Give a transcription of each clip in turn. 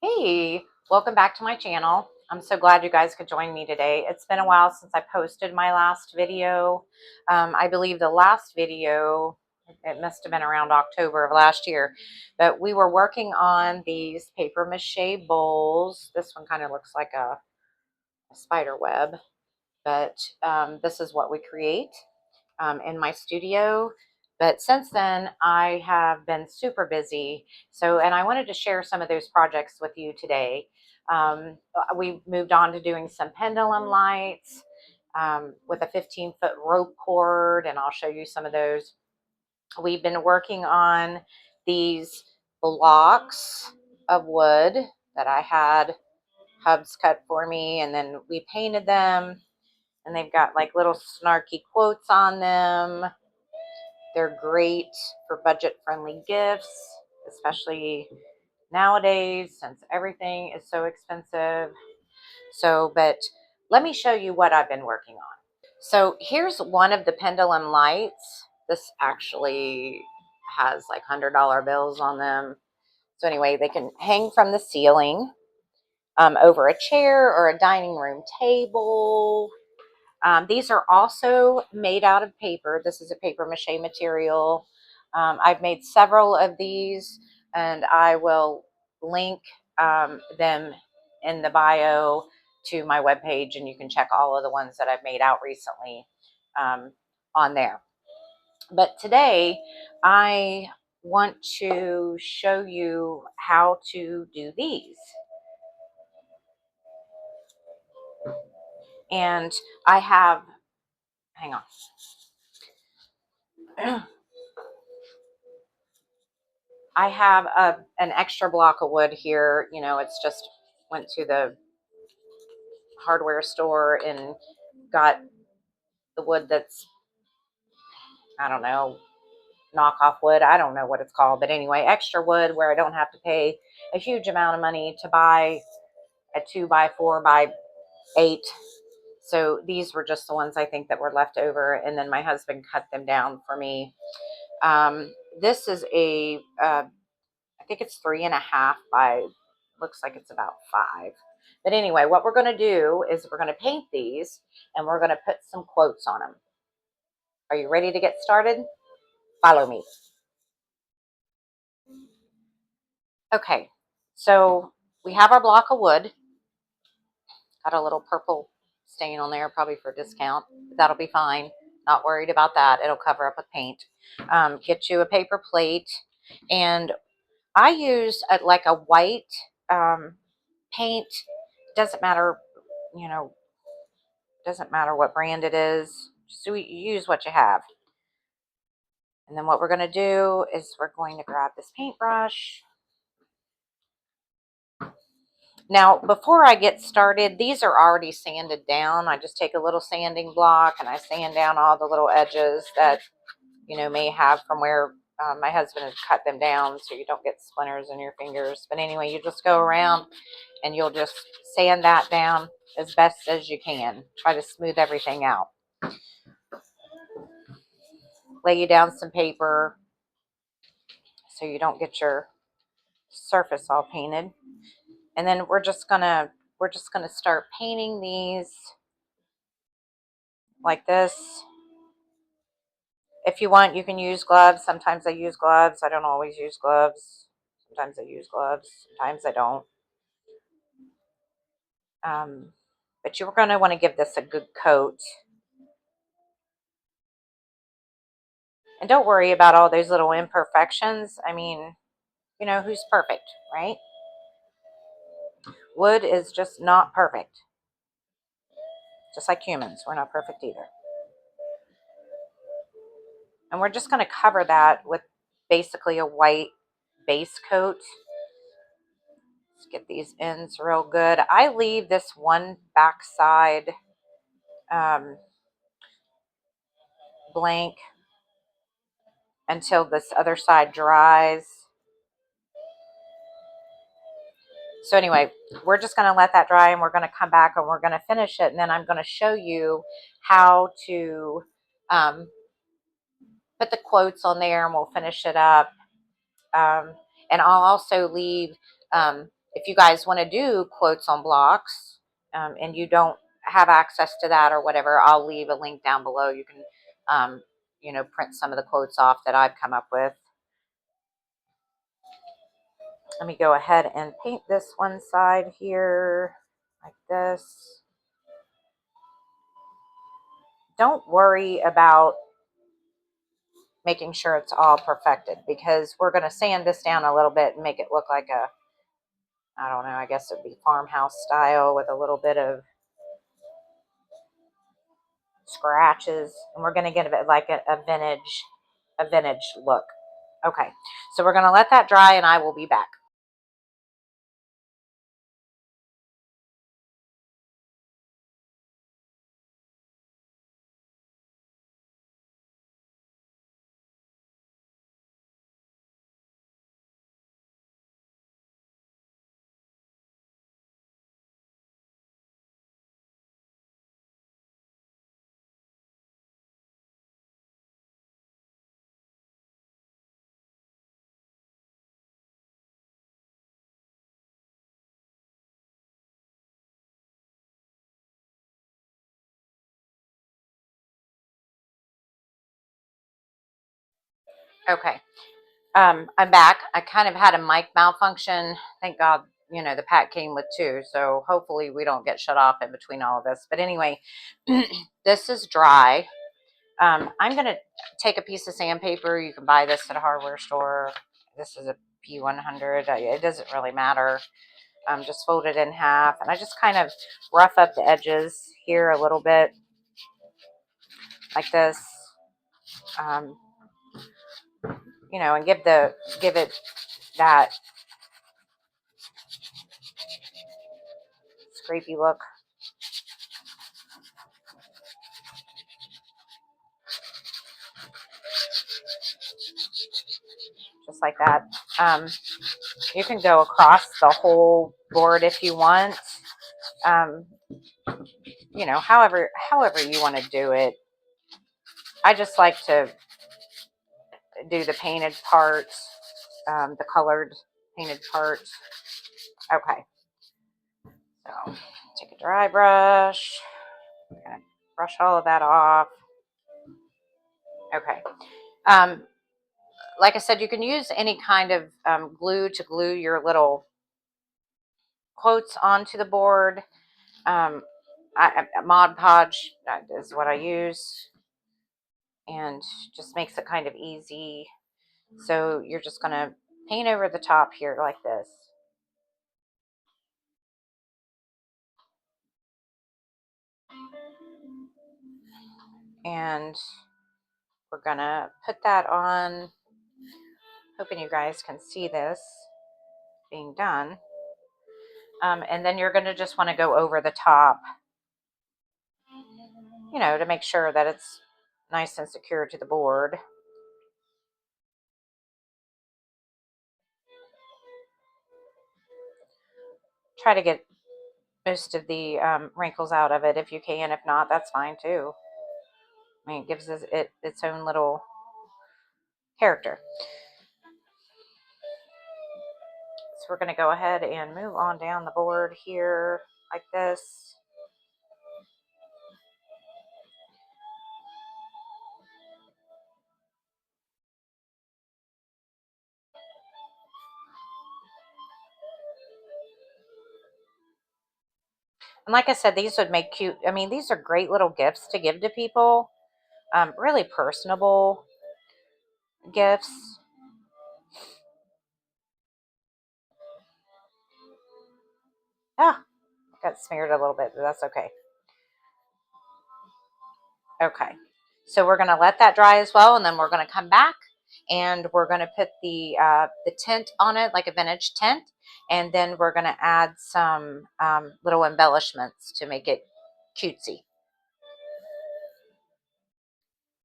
Hey, welcome back to my channel. I'm so glad you guys could join me today. It's been a while since I posted my last video. I believe the last video, it must have been around October of last year, but we were working on these paper mache bowls. This one kind of looks like a spider web, but this is what we create in my studio. But since then, I have been super busy. And I wanted to share some of those projects with you today. We moved on to doing some pendulum lights with a 15-foot rope cord, and I'll show you some of those. We've been working on these blocks of wood that I had hubs cut for me, and then we painted them, and they've got like little snarky quotes on them. They're great for budget-friendly gifts, especially nowadays since everything is so expensive. But let me show you what I've been working on. So here's one of the pendulum lights. This actually has like $100 bills on them. So anyway, they can hang from the ceiling over a chair or a dining room table. These are also made out of paper. This is a paper mache material. I've made several of these, and I will link them in the bio to my webpage, and you can check all of the ones that I've made out recently on there. But today, I want to show you how to do these. And I have, hang on. I have an extra block of wood here. It's just went to the hardware store and got the wood that's, I don't know, knockoff wood. I don't know what it's called. But anyway, extra wood where I don't have to pay a huge amount of money to buy a 2x4x8. So these were just the ones I think that were left over. And then my husband cut them down for me. This is I think it's 3.5 by, looks like it's about 5. But anyway, what we're going to do is we're going to paint these, and we're going to put some quotes on them. Are you ready to get started? Follow me. Okay, so we have our block of wood. Got a little purple stain on there, probably for discount. That'll be fine. Not worried about that. It'll cover up with paint. Get you a paper plate, and I use like a white paint. Doesn't matter, doesn't matter what brand it is. Just use what you have. And then what we're going to do is we're going to grab this paintbrush. Now, before I get started, these are already sanded down. I just take a little sanding block and I sand down all the little edges that, may have from where my husband has cut them down so you don't get splinters in your fingers. But anyway, you just go around and you'll just sand that down as best as you can. Try to smooth everything out. Lay you down some paper so you don't get your surface all painted. And then we're just gonna start painting these like this. If you want, you can use gloves. Sometimes I use gloves. I don't always use gloves. Sometimes I use gloves. Sometimes I don't. But you're going to want to give this a good coat. And don't worry about all those little imperfections. I mean, who's perfect, right? Wood is just not perfect. Just like humans, we're not perfect either. And we're just going to cover that with basically a white base coat. Let's get these ends real good. I leave this one back side blank until this other side dries. So anyway, we're just going to let that dry, and we're going to come back and we're going to finish it. And then I'm going to show you how to put the quotes on there, and we'll finish it up. And I'll also leave if you guys want to do quotes on blocks, and you don't have access to that or whatever, I'll leave a link down below. You can, print some of the quotes off that I've come up with. Let me go ahead and paint this one side here like this. Don't worry about making sure it's all perfected, because we're going to sand this down a little bit and make it look like a, I don't know, I guess it would be farmhouse style with a little bit of scratches. And we're going to get a bit like a vintage look. Okay, so we're going to let that dry and I will be back. Okay, I'm back. I kind of had a mic malfunction. Thank God, the pack came with two, so hopefully we don't get shut off in between all of this. But anyway, this is dry. I'm going to take a piece of sandpaper. You can buy this at a hardware store. This is a P100. It doesn't really matter. Just fold it in half. And I just kind of rough up the edges here a little bit like this. And give it that scrapey look. Just like that. You can go across the whole board if you want. However you want to do it. I just like to do the painted parts, the colored painted parts. Okay, so take a dry brush. I'm gonna brush all of that off. Okay. Like I said, you can use any kind of glue to glue your little quotes onto the board. Mod Podge is what I use, and just makes it kind of easy. So you're just going to paint over the top here like this. And we're going to put that on, hoping you guys can see this being done. And then you're going to just want to go over the top, to make sure that it's nice and secure to the board. Try to get most of the wrinkles out of it if you can. If not, that's fine too. I mean, it gives it its own little character. So we're going to go ahead and move on down the board here like this. And like I said, these would make cute. I mean, these are great little gifts to give to people. Really personable gifts. Ah, got smeared a little bit, but that's okay. Okay, so we're going to let that dry as well, and then we're going to come back and we're going to put the tint on it, like a vintage tint, and then we're going to add some little embellishments to make it cutesy.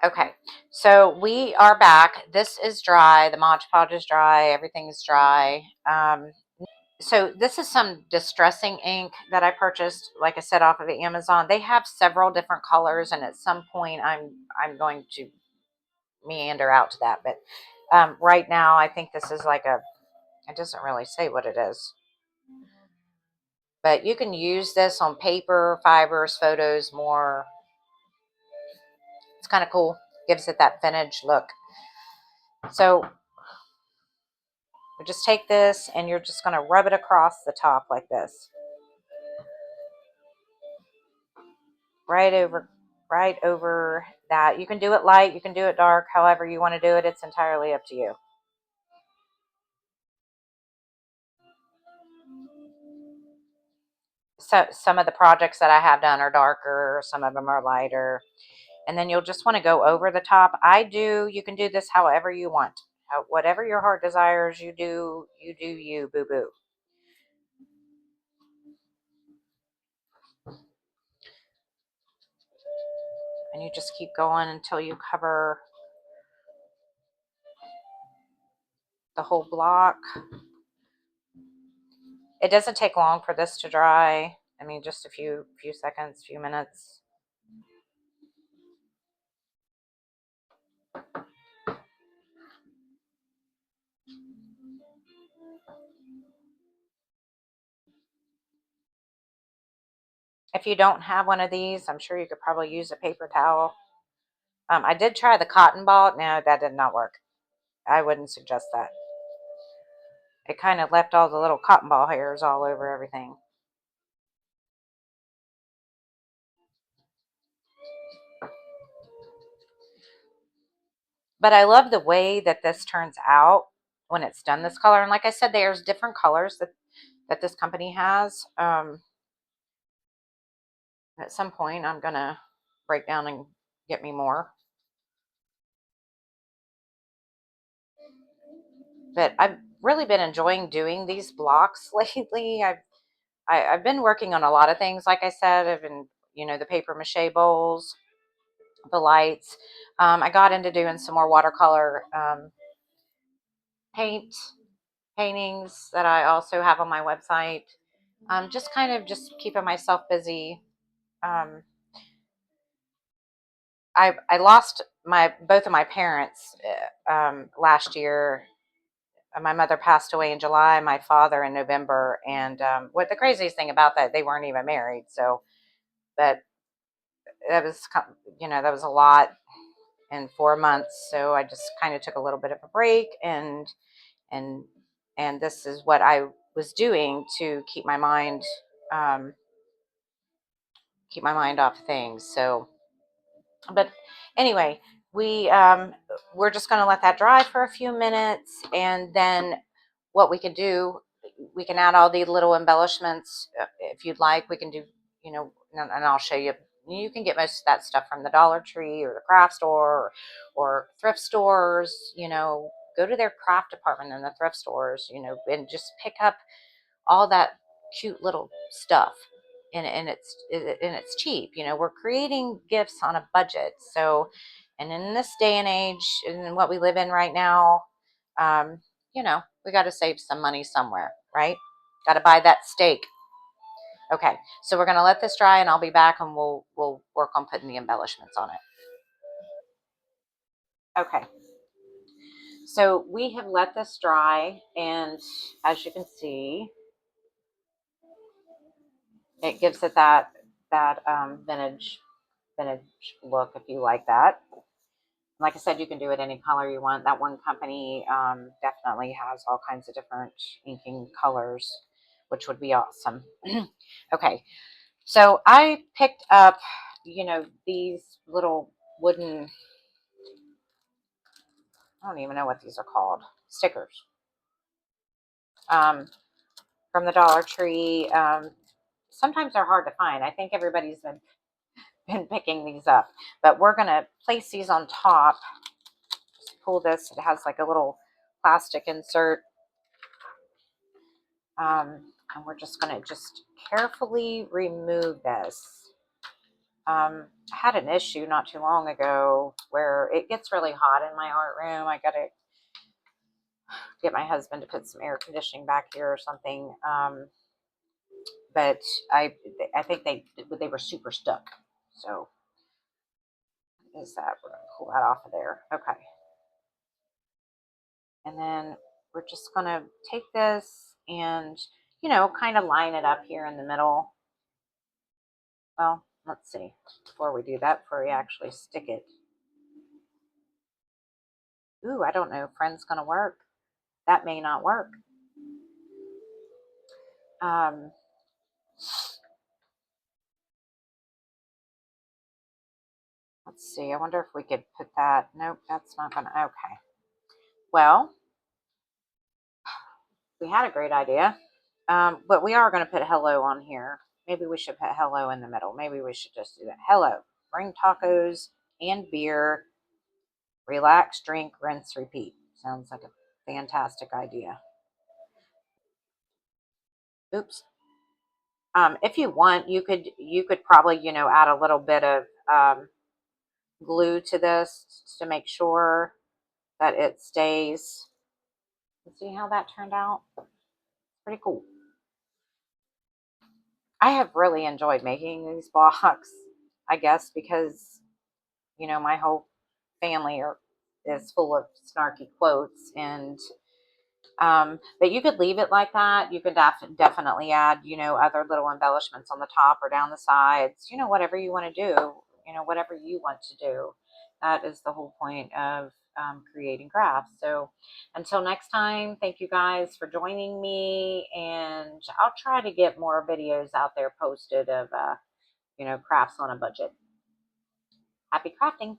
Okay, so we are back. This is dry. The Mod Podge is dry. Everything is dry. So this is some distressing ink that I purchased, like I said, off of Amazon. They have several different colors, and at some point I'm going to meander out to that. But right now I think this is like it doesn't really say what it is. But you can use this on paper, fibers, photos, more. It's kind of cool. Gives it that vintage look. So you just take this and you're just going to rub it across the top like this. Right over that. You can do it light, you can do it dark, however you want to do it. It's entirely up to you. So some of the projects that I have done are darker, some of them are lighter. And then you'll just want to go over the top. You can do this however you want. Whatever your heart desires, you do you, boo boo. And you just keep going until you cover the whole block. It doesn't take long for this to dry. I mean, just a few seconds, few minutes. If you don't have one of these, I'm sure you could probably use a paper towel. I did try the cotton ball. No, that did not work. I wouldn't suggest that. It kind of left all the little cotton ball hairs all over everything. But I love the way that this turns out when it's done this color. And like I said, there's different colors that this company has. At some point, I'm going to break down and get me more. But I've really been enjoying doing these blocks lately. I've been working on a lot of things. Like I said, I've been, the papier-mâché bowls, the lights. I got into doing some more watercolor paintings that I also have on my website. Just kind of just keeping myself busy. Um, I lost both of my parents last year. My mother passed away in July, my father in November, and what the craziest thing about that, they weren't even married. So, but that was that was a lot in 4 months. So I just kind of took a little bit of a break, and this is what I was doing to um, keep my mind off things. So, but anyway, we're just going to let that dry for a few minutes, and then what we can do, we can add all the little embellishments if you'd like. We can do, and I'll show you. You can get most of that stuff from the Dollar Tree or the craft store, or thrift stores. Go to their craft department in the thrift stores, and just pick up all that cute little stuff. And it's cheap. We're creating gifts on a budget. So, and in this day and age, and what we live in right now, um, we got to save some money somewhere, right? Got to buy that steak. Okay, so we're gonna let this dry, and I'll be back, and we'll work on putting the embellishments on it. Okay, so we have let this dry, and as you can see, it gives it that vintage look, if you like that. Like I said, you can do it any color you want. That one company definitely has all kinds of different inking colors, which would be awesome. Okay, so I picked up, these little wooden, I don't even know what these are called, stickers, um, from the Dollar Tree. Sometimes they're hard to find. I think everybody's been picking these up, but we're going to place these on top. Just pull this. It has like a little plastic insert. And we're just going to just carefully remove this. I had an issue not too long ago where it gets really hot in my art room. I got to get my husband to put some air conditioning back here or something. But I think they were super stuck. So is that, we're going to pull that off of there. Okay. And then we're just going to take this, and you know, kind of line it up here in the middle. Well, let's see, before we do that, before we actually stick it. Ooh, I don't know if friend's going to work. That may not work. Um, let's see. I wonder if we could put that. Nope, that's not going to. Okay. Well, we had a great idea. But we are going to put hello on here. Maybe we should put hello in the middle. Maybe we should just do that. Hello. Bring tacos and beer. Relax, drink, rinse, repeat. Sounds like a fantastic idea. Oops. If you want, you could probably, you know, add a little bit of glue to this to make sure that it stays. See how that turned out? Pretty cool. I have really enjoyed making these blocks, I guess, because, you know, my whole family is full of snarky quotes, and but you could leave it like that. You could definitely add, you know, other little embellishments on the top or down the sides, you know, whatever you want to do, you know, whatever you want to do. That is the whole point of creating crafts. So until next time, thank you guys for joining me, and I'll try to get more videos out there posted of, you know, crafts on a budget. Happy crafting.